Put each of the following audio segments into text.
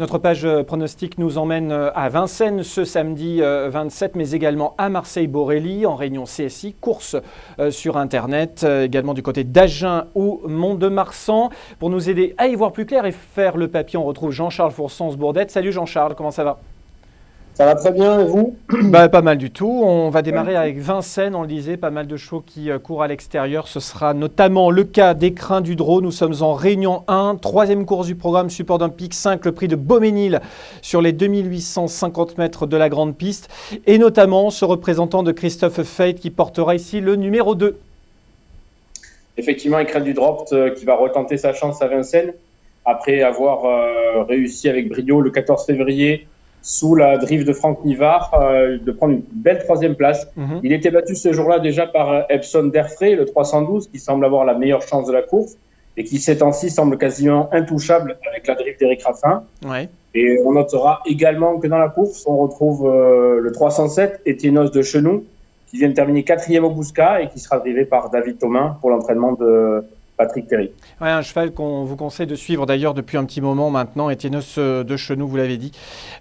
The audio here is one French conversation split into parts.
Notre page pronostic nous emmène à Vincennes ce samedi 27, mais également à Marseille-Borelli en réunion CSI, course sur Internet, également du côté d'Agen ou Mont-de-Marsan. Pour nous aider à y voir plus clair et faire le papier, on retrouve Jean-Charles Foursens-Bourdette. Salut Jean-Charles, comment ça va ? Ça va très bien, et vous ? Pas mal du tout. On va démarrer avec Vincennes, on le disait, pas mal de chevaux qui courent à l'extérieur. Ce sera notamment le cas d'Écrin du Drô. Nous sommes en Réunion 1, troisième course du programme Support d'un Pic 5, le prix de Beauménil sur les 2850 mètres de la grande piste. Et notamment ce représentant de Christophe Fate qui portera ici le numéro 2. Effectivement, Écrin du Drô qui va retenter sa chance à Vincennes après avoir réussi avec brio le 14 février sous la drive de Franck Nivard, de prendre une belle troisième place. Il était battu ce jour-là déjà par Epson d'Airfray, le 312, qui semble avoir la meilleure chance de la course et qui, ces temps-ci, semble quasiment intouchable avec la drive d'Éric Raffin. Ouais. Et on notera également que dans la course, on retrouve le 307, Étienne de Chenou, qui vient de terminer 4e au Bouscat et qui sera drivé par David Thomain pour l'entraînement de Patrick Terry. Ouais, un cheval qu'on vous conseille de suivre d'ailleurs depuis un petit moment maintenant, Étienne de Chenou, vous l'avez dit.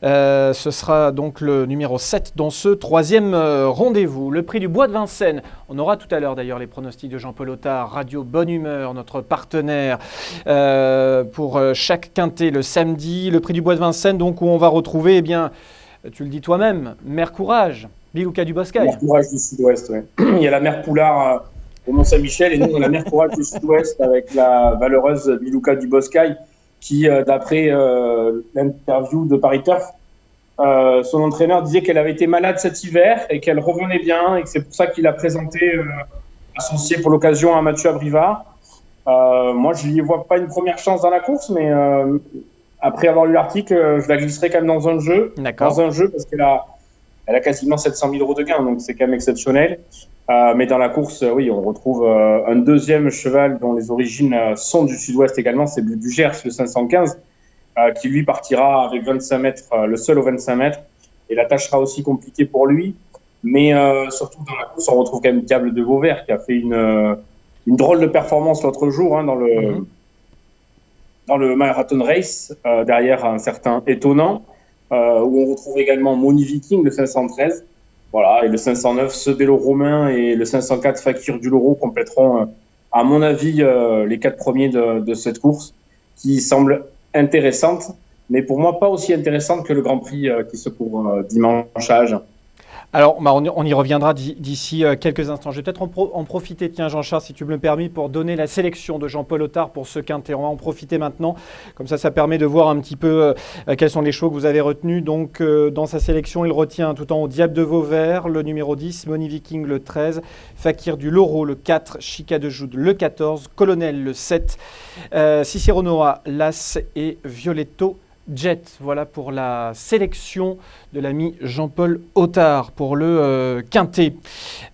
Ce sera donc le numéro 7 dans ce troisième rendez-vous. Le prix du Bois de Vincennes, on aura tout à l'heure d'ailleurs les pronostics de Jean-Paul Otard, Radio Bonne Humeur, notre partenaire pour chaque quintet le samedi. Le prix du Bois de Vincennes, donc où on va retrouver, eh bien, tu le dis toi-même, Mère Courage, Bilouka du Boscail. Mère Courage du Sud-Ouest, oui. Il y a la Mère Poulard au Mont-Saint-Michel et nous on a la Mère Courage du Sud-Ouest avec la valeureuse Bilouka du Boscail qui, d'après l'interview de Paris Turf, son entraîneur disait qu'elle avait été malade cet hiver et qu'elle revenait bien et que c'est pour ça qu'il a présenté associé pour l'occasion à Mathieu Abrivard. Moi je n'y vois pas une première chance dans la course, mais après avoir lu l'article, je la glisserai quand même dans un jeu. D'accord. Dans un jeu parce qu'elle a quasiment 700 000 euros de gains, donc c'est quand même exceptionnel. Mais dans la course, oui, on retrouve un deuxième cheval dont les origines sont du Sud-Ouest également, c'est du Gers, le 515, qui lui partira avec 25 mètres, le seul aux 25 mètres. Et la tâche sera aussi compliquée pour lui. Mais surtout dans la course, on retrouve quand même Diable de Vauvert qui a fait une drôle de performance l'autre jour dans le Marathon Race, derrière un certain Étonnant, où on retrouve également Moni Viking, le 513. Voilà, et le 509, Cedelo Romain et le 504, Fakir du Loro compléteront, à mon avis, les 4 premiers de cette course, qui semble intéressante, mais pour moi pas aussi intéressante que le Grand Prix qui se court dimanche à Agen. Alors, on y reviendra d'ici quelques instants. Je vais peut-être en profiter, tiens Jean-Charles, si tu me le permets, pour donner la sélection de Jean-Paul Otard pour ce quintet. On va en profiter maintenant. Comme ça permet de voir un petit peu quels sont les chevaux que vous avez retenus. Donc, dans sa sélection, il retient tout en haut Diable de Vauvert, le numéro 10, Moni Viking le 13, Fakir du Loro le 4, Chica de Joude le 14, Colonel le 7, Cicero Noah, l'As et Violetto Jet. Voilà pour la sélection de l'ami Jean-Paul Otard pour le quintet.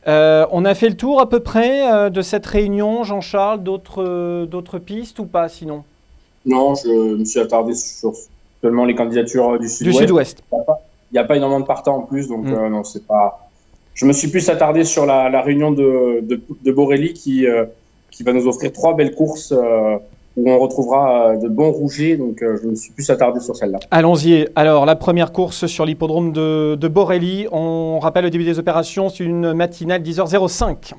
On a fait le tour à peu près de cette réunion, Jean-Charles. D'autres pistes ou pas sinon ? Non, je me suis attardé sur seulement les candidatures du Sud-Ouest. Il n'y a pas énormément de partants en plus, donc non, c'est pas. Je me suis plus attardé sur la réunion de Borelli qui va nous offrir 3 belles courses. Où on retrouvera de bons rougets, donc je me suis plus attardé sur celle-là. Allons-y. Alors, la première course sur l'hippodrome de Borelli, on rappelle le début des opérations, c'est une matinale 10h05.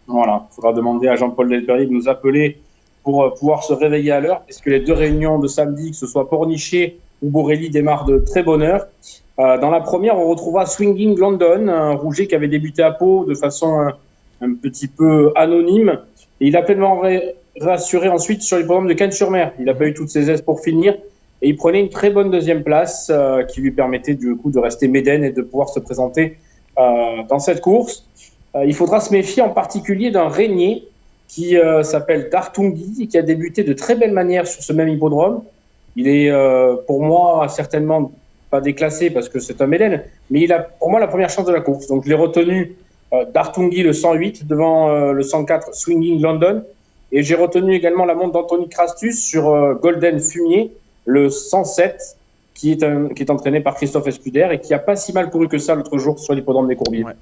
Voilà, il faudra demander à Jean-Paul Delperry de nous appeler pour pouvoir se réveiller à l'heure, puisque les 2 réunions de samedi, que ce soit Pornichet ou Borelli, démarrent de très bonne heure. Dans la première, on retrouvera Swinging London, un rouget qui avait débuté à Pau de façon un petit peu anonyme, et il a pleinement rassuré ensuite sur l'hippodrome de Cannes-sur-Mer. Il n'a pas eu toutes ses aises pour finir et il prenait une très bonne deuxième place qui lui permettait du coup de rester médène et de pouvoir se présenter dans cette course. Il faudra se méfier en particulier d'un régnier qui s'appelle Dartungi et qui a débuté de très belle manière sur ce même hippodrome. Il est pour moi certainement pas déclassé parce que c'est un médène, mais il a pour moi la première chance de la course. Donc je l'ai retenu Dartungi le 108 devant le 104 Swinging London. Et j'ai retenu également la montre d'Anthony Crastus sur Golden Fumier, le 107, qui est entraîné par Christophe Escuder et qui n'a pas si mal couru que ça l'autre jour sur l'hippodrome des Courbiers. Ouais,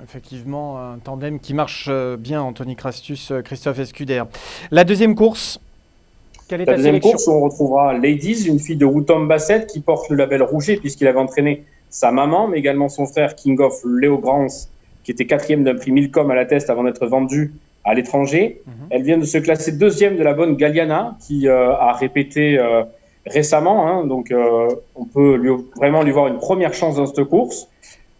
effectivement, un tandem qui marche bien, Anthony Crastus, Christophe Escuder. La deuxième course ? Quelle est La ta deuxième sélection? course où on retrouvera Ladies, une fille de Woutom Bassett qui porte le label Rouget puisqu'il avait entraîné sa maman, mais également son frère King of Léo Grans, qui était 4e d'un prix Milcom à la Teste avant d'être vendu à l'étranger. Elle vient de se classer 2e de la bonne Galliana, qui a répété récemment. Hein, donc, on peut vraiment lui voir une première chance dans cette course.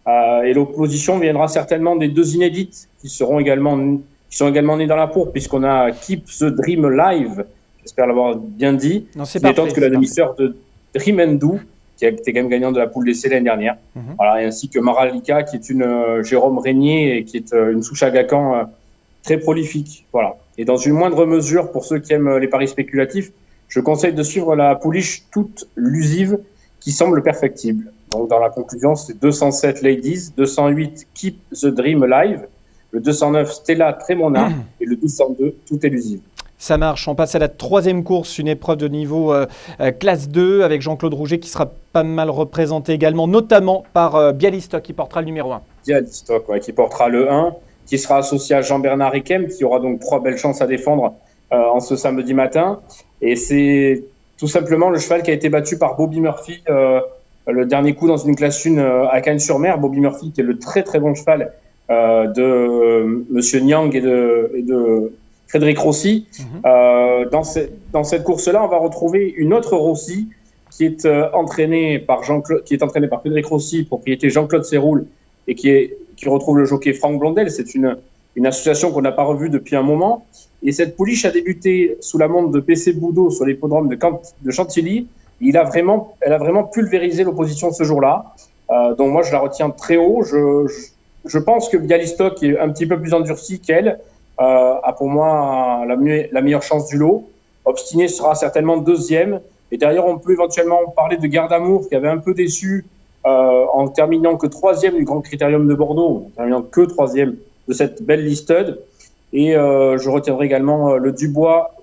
Et l'opposition viendra certainement des deux inédites qui sont également nées dans la cour, puisqu'on a Keep the Dream Live, j'espère l'avoir bien dit, Non, c'est qui n'est parfait, autre que la demi-sœur de Dream Endou, qui a été quand même gagnante de la poule d'essai l'année dernière. Voilà, et ainsi que Maralika, qui est une Jérôme Régnier, et qui est une Souchagacan très prolifique. Voilà. Et dans une moindre mesure, pour ceux qui aiment les paris spéculatifs, je conseille de suivre la pouliche toute lusive qui semble perfectible. Donc, dans la conclusion, c'est 207 Ladies, 208 Keep the Dream Alive, le 209 Stella Tremona et le 202 Tout Élusive. Ça marche. On passe à la troisième course, une épreuve de niveau classe 2 avec Jean-Claude Rouget qui sera pas mal représenté également, notamment par Bialystok qui portera le numéro 1. Bialystok, ouais, qui portera le 1, qui sera associé à Jean-Bernard Ekem, qui aura donc 3 belles chances à défendre en ce samedi matin. Et c'est tout simplement le cheval qui a été battu par Bobby Murphy le dernier coup dans une classe 1 à Cannes-sur-Mer. Bobby Murphy qui est le très très bon cheval de Monsieur Niang et de Frédéric Rossi. Dans cette course-là, on va retrouver une autre Rossi qui est entraînée par Frédéric Rossi, propriété Jean-Claude Séroul, et qui retrouve le jockey Franck Blondel. C'est une association qu'on n'a pas revue depuis un moment. Et cette pouliche a débuté sous la montre de PC Boudot sur l'hippodrome de Chantilly. Elle a vraiment pulvérisé l'opposition ce jour-là. Donc moi, je la retiens très haut. Je pense que Bialystok, qui est un petit peu plus endurci qu'elle, a pour moi la meilleure chance du lot. Obstiné sera certainement deuxième. Et derrière, on peut éventuellement parler de Garde Amour, qui avait un peu déçu en terminant que troisième du Grand Critérium de Bordeaux, en terminant que troisième de cette belle listed. Et je retiendrai également le Dubois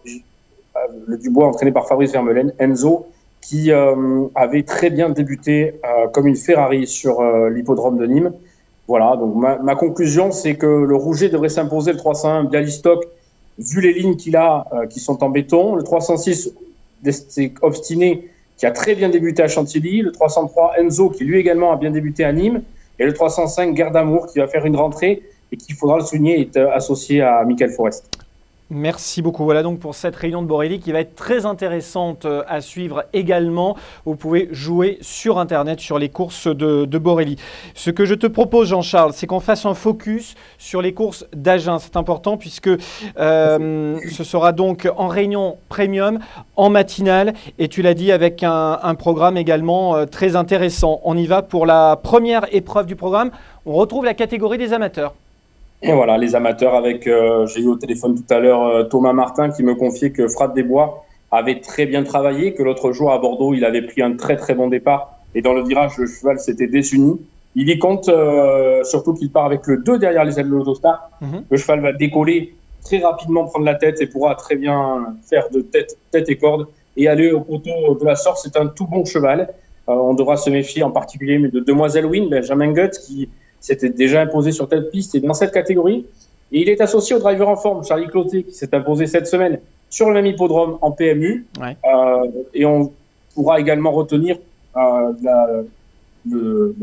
entraîné par Fabrice Vermeulen, Enzo, qui avait très bien débuté comme une Ferrari sur l'hippodrome de Nîmes. Voilà, donc ma conclusion, c'est que le Rouget devrait s'imposer, le 301 Bialystok, vu les lignes qu'il a, qui sont en béton. Le 306, c'est Obstiné, qui a très bien débuté à Chantilly. Le 303, Enzo, qui lui également a bien débuté à Nîmes. Et le 305, Garde Amour, qui va faire une rentrée et qui, il faudra le souligner, est associé à Michael Forest. Merci beaucoup. Voilà donc pour cette réunion de Borelli qui va être très intéressante à suivre également. Vous pouvez jouer sur Internet sur les courses de Borelli. Ce que je te propose, Jean-Charles, c'est qu'on fasse un focus sur les courses d'Agen. C'est important puisque ce sera donc en réunion premium, en matinale. Et tu l'as dit, avec un programme également très intéressant. On y va pour la première épreuve du programme. On retrouve la catégorie des amateurs. Et voilà, les amateurs avec, j'ai eu au téléphone tout à l'heure Thomas Martin qui me confiait que Frat Desbois avait très bien travaillé, que l'autre jour à Bordeaux, il avait pris un très très bon départ et dans le virage, le cheval s'était désuni. Il y compte, surtout qu'il part avec le 2 derrière les ailes de l'Autostar. Le cheval va décoller, très rapidement prendre la tête et pourra très bien faire de tête et corde et aller au poteau de la Sorte. C'est un tout bon cheval. On devra se méfier en particulier de Demoiselle Win, Benjamin Gutt, qui s'était déjà imposé sur telle piste et dans cette catégorie. Et il est associé au driver en forme, Charlie Clotet, qui s'est imposé cette semaine sur le même hippodrome en PMU. Ouais. Et on pourra également retenir le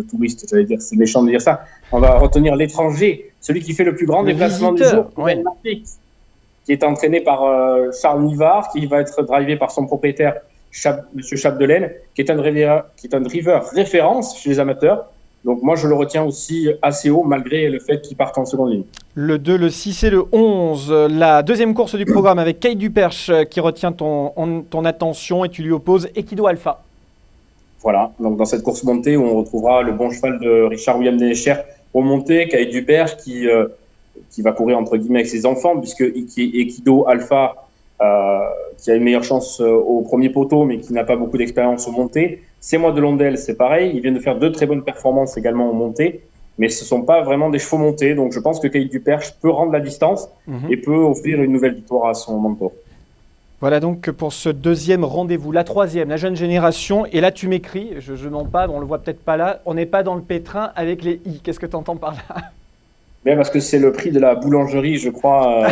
touriste, j'allais dire, c'est méchant de dire ça. On va retenir l'étranger, celui qui fait le plus grand déplacement du jour, ouais. Qui est entraîné par Charles Nivard, qui va être drivé par son propriétaire, Monsieur Chapdelaine, qui est un driver référence chez les amateurs. Donc moi, je le retiens aussi assez haut, malgré le fait qu'il parte en seconde ligne. Le 2, le 6 et le 11. La deuxième course du programme avec Kate Duperche qui retient ton attention et tu lui opposes Equido Alpha. Voilà, donc dans cette course montée où on retrouvera le bon cheval de Richard William Descher au monté, Kate Duperche qui va courir entre guillemets avec ses enfants, puisque Equido Alpha, qui a une meilleure chance au premier poteau, mais qui n'a pas beaucoup d'expérience au monté. C'est moi de Londel, c'est pareil. Ils viennent de faire 2 très bonnes performances également au monté, mais ce ne sont pas vraiment des chevaux montés. Donc je pense que Kate Duperche peut rendre la distance et peut offrir une nouvelle victoire à son mentor. Voilà donc pour ce deuxième rendez-vous. La troisième, la jeune génération. Et là, tu m'écris, je mens pas, on le voit peut-être pas là. On n'est pas dans le pétrin avec les I. Qu'est-ce que tu entends par là? Bien parce que c'est le prix de la boulangerie, je crois.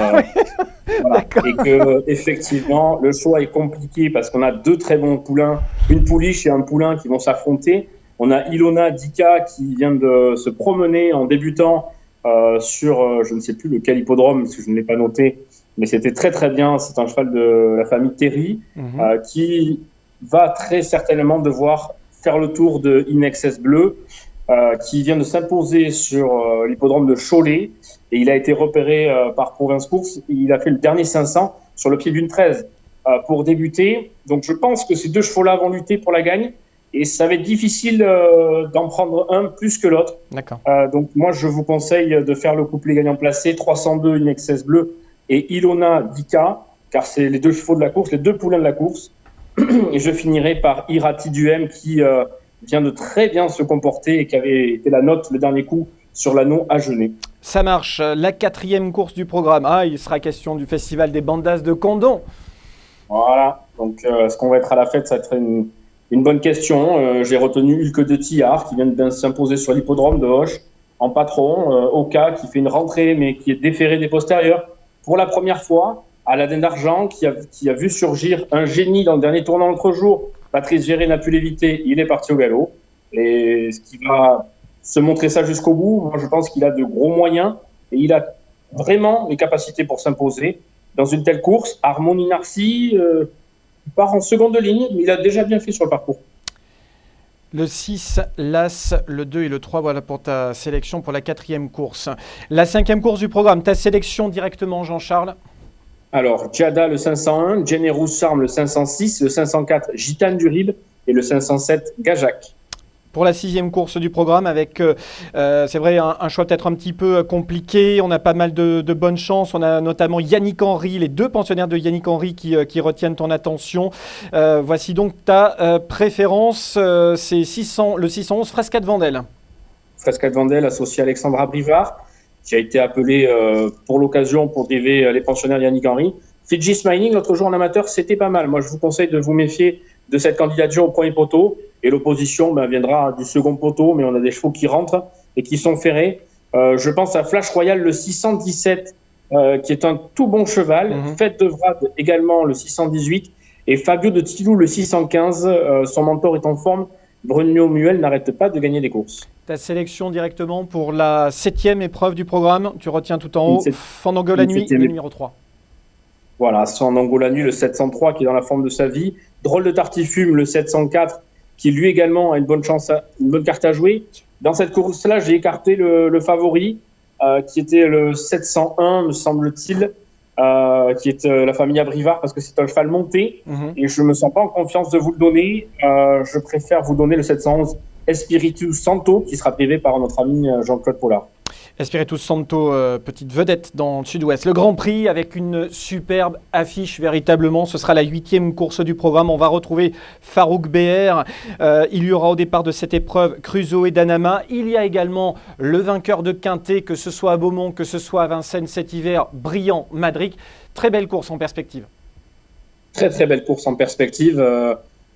Voilà. Et que effectivement, le choix est compliqué parce qu'on a deux très bons poulains, une pouliche et un poulain qui vont s'affronter. On a Ilona Dika qui vient de se promener en débutant sur, je ne sais plus lequel hippodrome, parce que je ne l'ai pas noté, mais c'était très très bien. C'est un cheval de la famille Terry qui va très certainement devoir faire le tour de In Excess Bleu, qui vient de s'imposer sur l'hippodrome de Cholet. Et il a été repéré par Province Course. Il a fait le dernier 500 sur le pied d'une 13 pour débuter. Donc je pense que ces deux chevaux-là vont lutter pour la gagne. Et ça va être difficile d'en prendre un plus que l'autre. D'accord. Donc moi, je vous conseille de faire le couplet gagnant placé, 302 In Excess Bleu et Ilona Dika, car c'est les deux chevaux de la course, les deux poulains de la course. Et je finirai par Irati Duhem qui vient de très bien se comporter et qui avait été la note le dernier coup sur l'anneau à Genet. Ça marche. La 4e course du programme. Il sera question du festival des Bandas de Candon. Voilà. Donc, est-ce qu'on va être à la fête? Ça va être une bonne question. J'ai retenu Hulke de Tillard qui vient de s'imposer sur l'hippodrome de Hoche en patron. Oka qui fait une rentrée mais qui est déféré des postérieurs pour la première fois. Aladin d'Argent qui a vu surgir un génie dans le dernier tournant l'autre jour. Patrice Géré n'a pu l'éviter. Il est parti au galop. Et ce qui va se montrer ça jusqu'au bout. Moi, je pense qu'il a de gros moyens et il a vraiment les capacités pour s'imposer dans une telle course. Harmonie Narcy il part en seconde ligne, mais il a déjà bien fait sur le parcours. Le 6, l'As, le 2 et le 3, voilà pour ta sélection pour la 4e course. La 5e course du programme, ta sélection directement, Jean-Charles? Alors, Giada le 501, Generous Charm le 506, le 504 Gitane du Rib et le 507 Gajac. Pour la 6e course du programme, avec, c'est vrai, un choix peut-être un petit peu compliqué. On a pas mal de bonnes chances. On a notamment Yannick Henry, les deux pensionnaires de Yannick Henry qui retiennent ton attention. Voici donc ta préférence. C'est le 611 Fresca de Vendel. Fresca de Vendel, associé à Alexandra Brivard, qui a été appelé pour l'occasion pour driver les pensionnaires Yannick Henry. Fiji Smiling, l'autre jour en amateur, c'était pas mal. Moi, je vous conseille de vous méfier de cette candidature au premier poteau. Et l'opposition viendra du second poteau, mais on a des chevaux qui rentrent et qui sont ferrés. Je pense à Flash Royal, le 617, qui est un tout bon cheval. Fête de Vrade, également le 618. Et Fabio de Tilou, le 615. Son mentor est en forme. Bruno Muel n'arrête pas de gagner des courses. Ta sélection directement pour la 7e épreuve du programme. Tu retiens tout en haut. Fandango la nuit, le numéro 3. Voilà, Fandango la nuit, le 703, qui est dans la forme de sa vie. Drôle de Tartifume, le 704, qui lui également a une bonne carte à jouer. Dans cette course-là, j'ai écarté le favori, qui était le 701, me semble-t-il, qui est la famille Abrivard, parce que c'est un cheval monté, et je ne me sens pas en confiance de vous le donner. Je préfère vous donner le 711 Espiritu Santo, qui sera privé par notre ami Jean-Claude Pollard. Espiritu Santo, petite vedette dans le sud-ouest. Le Grand Prix avec une superbe affiche véritablement. Ce sera la 8e course du programme. On va retrouver Farouk BR. Il y aura au départ de cette épreuve Crusoe et Danama. Il y a également le vainqueur de Quintet, que ce soit à Beaumont, que ce soit à Vincennes cet hiver, Brillant Madric. Très belle course en perspective. Très très belle course en perspective.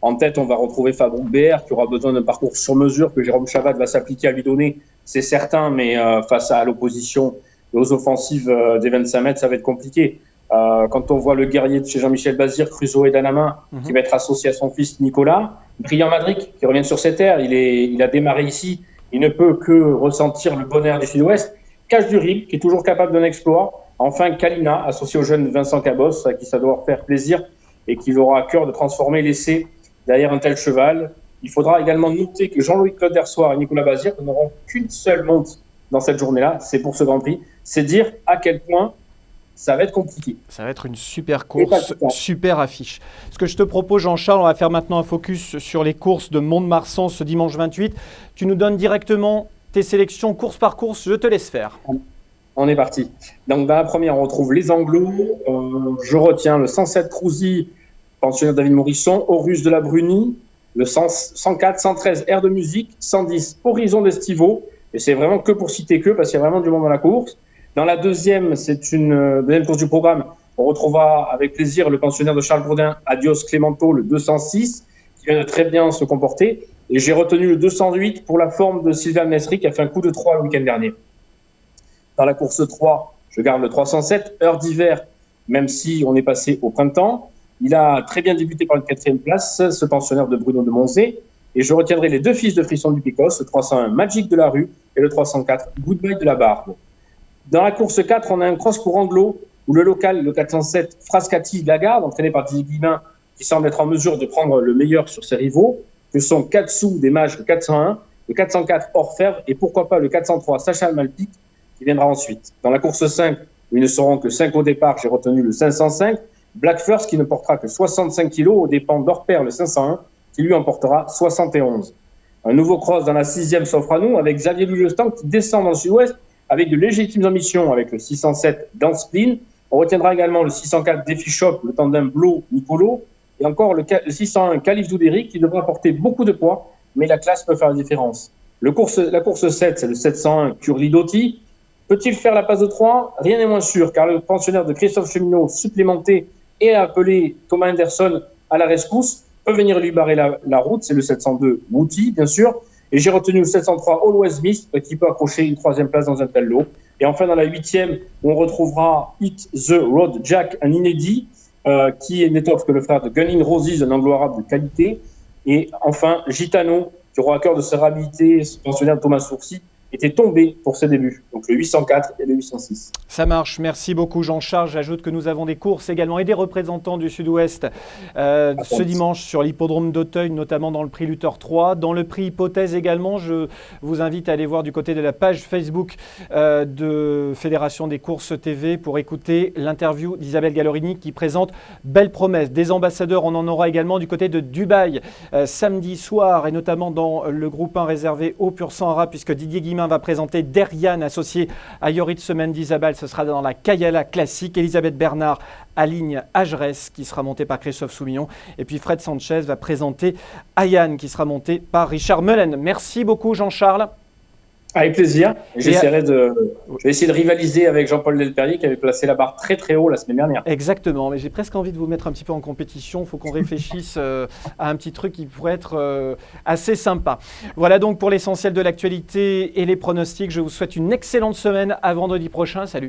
En tête, on va retrouver Farouk BR qui aura besoin d'un parcours sur mesure que Jérôme Chavat va s'appliquer à lui donner. C'est certain, mais face à l'opposition et aux offensives des 25 mètres, ça va être compliqué. Quand on voit le guerrier de chez Jean-Michel Bazir, Crusoe et Danama, qui va être associé à son fils Nicolas, Brillant Madric, qui revient sur ses terres, il a démarré ici, il ne peut que ressentir le bonheur du sud-ouest. Cache du Rib, qui est toujours capable d'un exploit. Enfin, Kalina, associé au jeune Vincent Cabos, à qui ça doit faire plaisir et qui aura à cœur de transformer l'essai derrière un tel cheval. Il faudra également noter que Jean-Louis Claude Dersoir et Nicolas Bazir n'auront qu'une seule monte dans cette journée-là, c'est pour ce Grand Prix. C'est dire à quel point ça va être compliqué. Ça va être une super course, super affiche. Ce que je te propose, Jean-Charles, on va faire maintenant un focus sur les courses de Mont-de-Marsan ce dimanche 28. Tu nous donnes directement tes sélections course par course, je te laisse faire. On est parti. Donc dans la première, on retrouve les Anglos. Je retiens le 107 Cruzy, pensionnaire David Morisson, Horus de la Bruni, le 104, 113 Air de musique, 110 Horizon d'Estivo, et c'est vraiment que pour citer que, parce qu'il y a vraiment du monde dans la course. Dans la deuxième, c'est une deuxième course du programme. On retrouvera avec plaisir le pensionnaire de Charles Bourdin, Adios Clémento, le 206, qui vient de très bien se comporter. Et j'ai retenu le 208 pour la forme de Sylvain Mesri, qui a fait un coup de 3 le week-end dernier. Dans la course 3, je garde le 307, Heure d'hiver, même si on est passé au printemps. Il a très bien débuté par une 4e place, ce pensionnaire de Bruno de Monzé. Et je retiendrai les 2 fils de Frisson du Picos, le 301 Magic de la Rue et le 304 Goodbye de la Barbe. Dans la course 4, on a un cross pour Anglo, où le local, le 407 Frascati Lagarde, entraîné par Didier Guillemin, qui semble être en mesure de prendre le meilleur sur ses rivaux, que sont Katsu des Mages, le 401, le 404 Orfèvre et pourquoi pas le 403 Sacha Malpic, qui viendra ensuite. Dans la course 5, où ils ne seront que 5 au départ, j'ai retenu le 505, Black First qui ne portera que 65 kg aux dépens d'Orpère le 501 qui lui en portera 71. Un nouveau cross dans la 6e s'offre à nous avec Xavier Louis-Lestand qui descend dans le sud-ouest avec de légitimes ambitions avec le 607 Dance Spleen. On retiendra également le 604 Défi Shop, le tandem Blo Nicolo et encore le 601 Calif Doudéric qui devra porter beaucoup de poids mais la classe peut faire la différence. La course 7, c'est le 701 Curly Doty. Peut-il faire la passe de 3 ? Rien n'est moins sûr car le pensionnaire de Christophe Cheminot supplémenté et appelé Thomas Anderson à la rescousse, peut venir lui barrer la route. C'est le 702 Wooty, bien sûr. Et j'ai retenu le 703 Always Smith, qui peut accrocher une 3e place dans un tel lot. Et enfin, dans la 8e, on retrouvera Hit the Road Jack, un inédit, qui n'est autre que le frère de Gunning Roses, un anglo-arabe de qualité. Et enfin, Gitano, qui aura à cœur de se réhabiliter, ce pensionnaire de Thomas Sourcy, était tombé pour ses débuts, donc le 804 et le 806. Ça marche, merci beaucoup Jean-Charles. J'ajoute que nous avons des courses également et des représentants du Sud-Ouest ce dimanche sur l'hippodrome d'Auteuil, notamment dans le prix Luther 3. Dans le prix Hypothèse également, je vous invite à aller voir du côté de la page Facebook de Fédération des courses TV pour écouter l'interview d'Isabelle Gallorini qui présente Belle Promesse. Des ambassadeurs, on en aura également du côté de Dubaï samedi soir et notamment dans le groupe 1 réservé au Pur Sang Ara puisque Didier Guillemin va présenter Derian associé à Yorit Semaine d'Isabelle. Ce sera dans la Kayala classique. Elisabeth Bernard aligne Agerès qui sera monté par Christophe Soumillon. Et puis Fred Sanchez va présenter Ayane qui sera monté par Richard Mellen. Merci beaucoup Jean-Charles. Avec plaisir. Je vais essayer de rivaliser avec Jean-Paul Delperrier qui avait placé la barre très très haut la semaine dernière. Exactement, mais j'ai presque envie de vous mettre un petit peu en compétition. Il faut qu'on réfléchisse à un petit truc qui pourrait être assez sympa. Voilà donc pour l'essentiel de l'actualité et les pronostics. Je vous souhaite une excellente semaine à vendredi prochain. Salut.